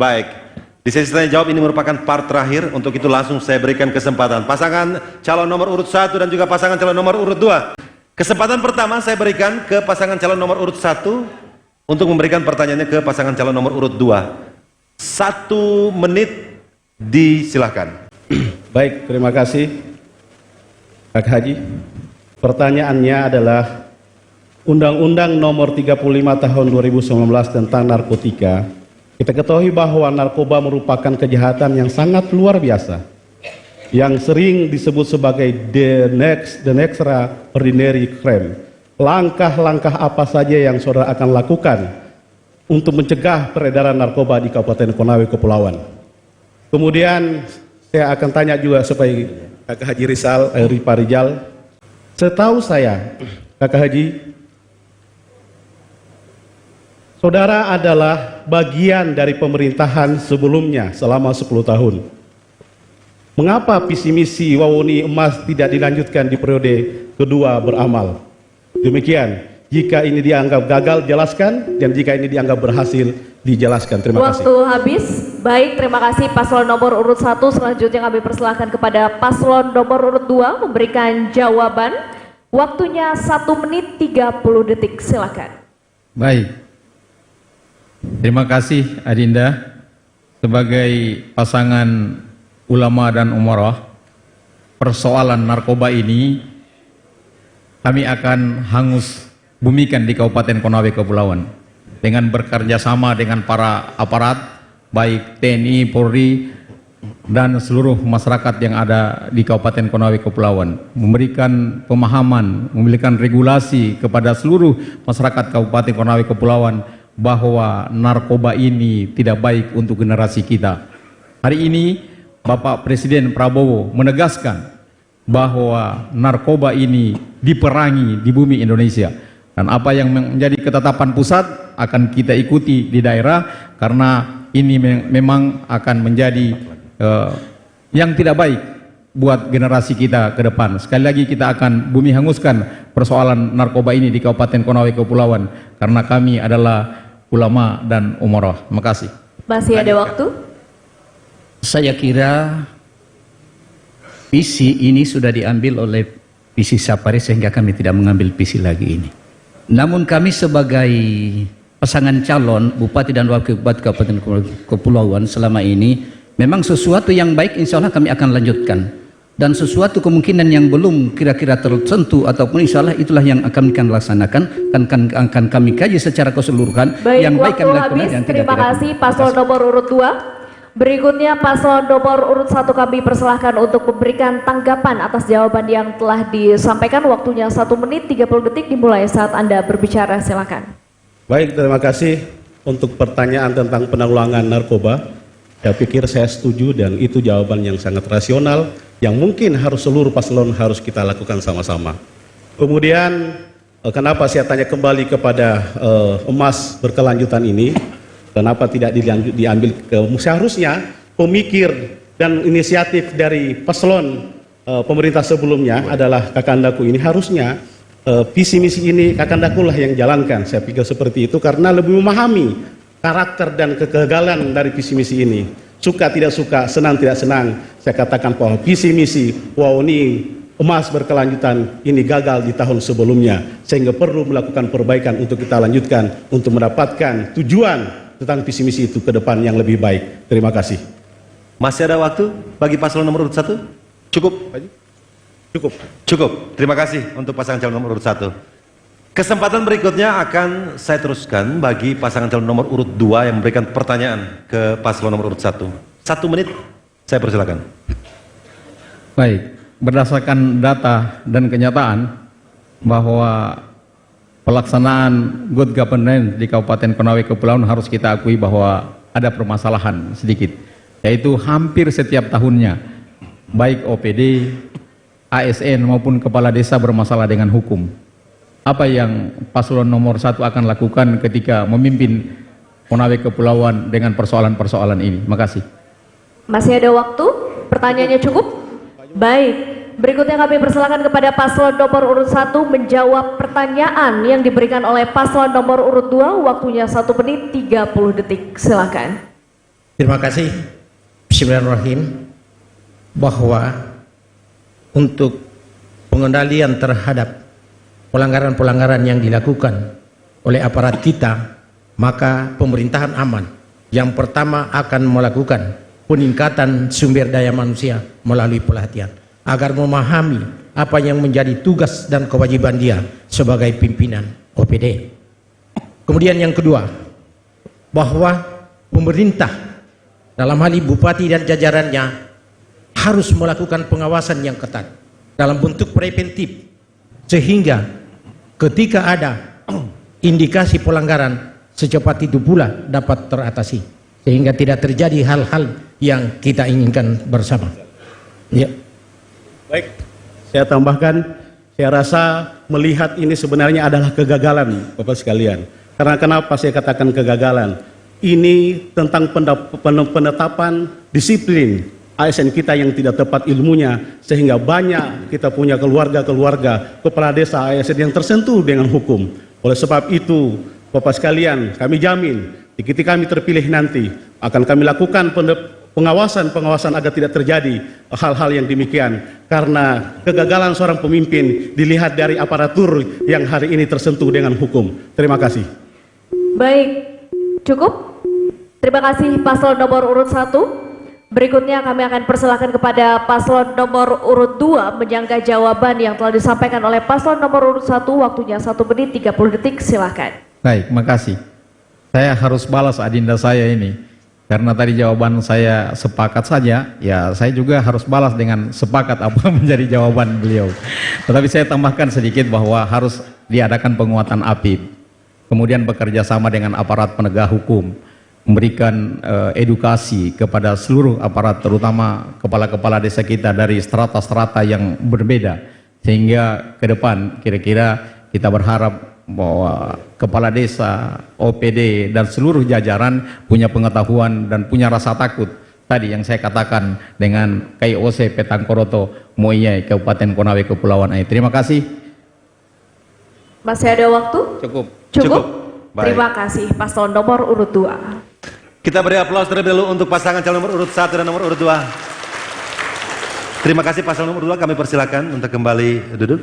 Baik, di sesi tanya jawab ini merupakan part terakhir. Untuk itu langsung saya berikan kesempatan pasangan calon nomor urut 1 dan juga pasangan calon nomor urut 2. Kesempatan pertama saya berikan ke pasangan calon nomor urut 1 untuk memberikan pertanyaannya ke pasangan calon nomor urut 2. 1 menit disilahkan. Baik, terima kasih Pak Haji. Pertanyaannya adalah Undang-Undang Nomor 35 Tahun 2019 tentang narkotika. Kita ketahui bahwa narkoba merupakan kejahatan yang sangat luar biasa, yang sering disebut sebagai the next extraordinary crime. Langkah-langkah apa saja yang saudara akan lakukan untuk mencegah peredaran narkoba di Kabupaten Konawe Kepulauan? Kemudian saya akan tanya juga supaya Kakak Haji Pak Rizal. Setahu saya, Kakak Haji, saudara adalah bagian dari pemerintahan sebelumnya selama 10 tahun. Mengapa visi misi Wawoni Emas tidak dilanjutkan di periode kedua beramal? Demikian, jika ini dianggap gagal, jelaskan, dan jika ini dianggap berhasil, dijelaskan. Terima kasih. Waktu habis. Baik, terima kasih paslon nomor urut 1. Selanjutnya kami persilahkan kepada paslon nomor urut 2 memberikan jawaban. Waktunya 1 menit 30 detik, silakan. Baik, terima kasih Adinda. Sebagai pasangan ulama dan umarah, persoalan narkoba ini kami akan hangus bumikan di Kabupaten Konawe Kepulauan dengan bekerja sama dengan para aparat baik TNI, Polri, dan seluruh masyarakat yang ada di Kabupaten Konawe Kepulauan, memberikan pemahaman, memberikan regulasi kepada seluruh masyarakat Kabupaten Konawe Kepulauan bahwa narkoba ini tidak baik untuk generasi kita. Hari ini Bapak Presiden Prabowo menegaskan bahwa narkoba ini diperangi di bumi Indonesia, dan apa yang menjadi ketetapan pusat akan kita ikuti di daerah, karena ini memang akan menjadi yang tidak baik buat generasi kita ke depan. Sekali lagi kita akan bumi hanguskan persoalan narkoba ini di Kabupaten Konawe Kepulauan, karena kami adalah ulama dan umarah. Terima kasih. Masih ada waktu? Saya kira visi ini sudah diambil oleh visi Sapari, sehingga kami tidak mengambil visi lagi ini. Namun kami sebagai pasangan calon Bupati dan Wakil Bupati Kabupaten Kepulauan selama ini, memang sesuatu yang baik insya Allah kami akan lanjutkan, dan sesuatu kemungkinan yang belum kira-kira tertentu ataupun insya Allah itulah yang akan kami laksanakan, akan kami kaji secara keseluruhan. Baik, yang baik kami lakukan, habis. yang Terima kasih paslon nomor urut 2. Berikutnya paslon nomor urut 1 kami persilahkan untuk memberikan tanggapan atas jawaban yang telah disampaikan. Waktunya 1 menit 30 detik dimulai saat Anda berbicara, silakan. Baik, terima kasih untuk pertanyaan tentang penanggulangan narkoba. Saya pikir saya setuju, dan itu jawaban yang sangat rasional yang mungkin harus seluruh paslon harus kita lakukan sama-sama. Kemudian kenapa saya tanya kembali kepada emas berkelanjutan ini, kenapa tidak diambil seharusnya pemikir dan inisiatif dari paslon pemerintah sebelumnya adalah Kakandaku ini, harusnya visi misi ini Kakandaku lah yang jalankan. Saya pikir seperti itu karena lebih memahami karakter dan kegagalan dari visi misi ini. Suka tidak suka, senang tidak senang, saya katakan bahwa visi misi Wawoni Emas berkelanjutan ini gagal di tahun sebelumnya, sehingga perlu melakukan perbaikan untuk kita lanjutkan untuk mendapatkan tujuan tentang visi misi itu ke depan yang lebih baik. Terima kasih. Masih ada waktu bagi paslon nomor urut 1? Cukup? Cukup. Cukup. Terima kasih untuk pasangan calon nomor urut 1. Kesempatan berikutnya akan saya teruskan bagi pasangan calon nomor urut 2 yang memberikan pertanyaan ke paslon nomor urut 1. 1 menit, saya persilakan. Baik, berdasarkan data dan kenyataan bahwa pelaksanaan good governance di Kabupaten Konawe Kepulauan harus kita akui bahwa ada permasalahan sedikit, yaitu hampir setiap tahunnya baik OPD, ASN maupun kepala desa bermasalah dengan hukum. Apa yang paslon nomor 1 akan lakukan ketika memimpin Konawe Kepulauan dengan persoalan-persoalan ini? Terima kasih. Masih ada waktu? Pertanyaannya cukup? Baik, berikutnya kami persilakan kepada paslon nomor urut 1 menjawab pertanyaan yang diberikan oleh paslon nomor urut 2. Waktunya 1 menit 30 detik, silakan. Terima kasih. Bismillahirrahmanirrahim. Bahwa untuk pengendalian terhadap pelanggaran-pelanggaran yang dilakukan oleh aparat kita, maka pemerintahan aman yang pertama akan melakukan peningkatan sumber daya manusia melalui pelatihan agar memahami apa yang menjadi tugas dan kewajiban dia sebagai pimpinan OPD. Kemudian yang kedua, bahwa pemerintah dalam hal ini bupati dan jajarannya harus melakukan pengawasan yang ketat dalam bentuk preventif, sehingga ketika ada indikasi pelanggaran secepat itu pula dapat teratasi, sehingga tidak terjadi hal-hal yang kita inginkan bersama. Ya. Baik, saya tambahkan, saya rasa melihat ini sebenarnya adalah kegagalan Bapak sekalian. Karena kenapa saya katakan kegagalan? Ini tentang penetapan disiplin ASN kita yang tidak tepat ilmunya, sehingga banyak kita punya keluarga-keluarga kepala desa ASN yang tersentuh dengan hukum. Oleh sebab itu, Bapak sekalian, kami jamin ketika kami terpilih nanti akan kami lakukan pengawasan agar tidak terjadi hal-hal yang demikian, karena kegagalan seorang pemimpin dilihat dari aparatur yang hari ini tersentuh dengan hukum. Terima kasih. Baik, cukup. Terima kasih paslon nomor urut 1. Berikutnya kami akan persilahkan kepada paslon nomor urut 2 menyangga jawaban yang telah disampaikan oleh paslon nomor urut 1. Waktunya 1 menit 30 detik, silahkan. Baik, makasih. Saya harus balas adinda saya ini. Karena tadi jawaban saya sepakat saja, ya saya juga harus balas dengan sepakat apa menjadi jawaban beliau. Tetapi saya tambahkan sedikit bahwa harus diadakan penguatan APIP. Kemudian bekerja sama dengan aparat penegak hukum, memberikan edukasi kepada seluruh aparat, terutama kepala-kepala desa kita dari strata-strata yang berbeda, sehingga ke depan kira-kira kita berharap bahwa kepala desa, OPD dan seluruh jajaran punya pengetahuan dan punya rasa takut tadi yang saya katakan dengan KIOC Petangkoroto Moiyai Kabupaten Konawe Kepulauan Ai. Terima kasih. Masih ada waktu? Cukup. Cukup. Baik. Terima kasih paslon nomor urut 2. Kita beri aplaus terlebih dahulu untuk pasangan calon nomor urut 1 dan nomor urut 2. Terima kasih paslon nomor 2, kami persilakan untuk kembali duduk.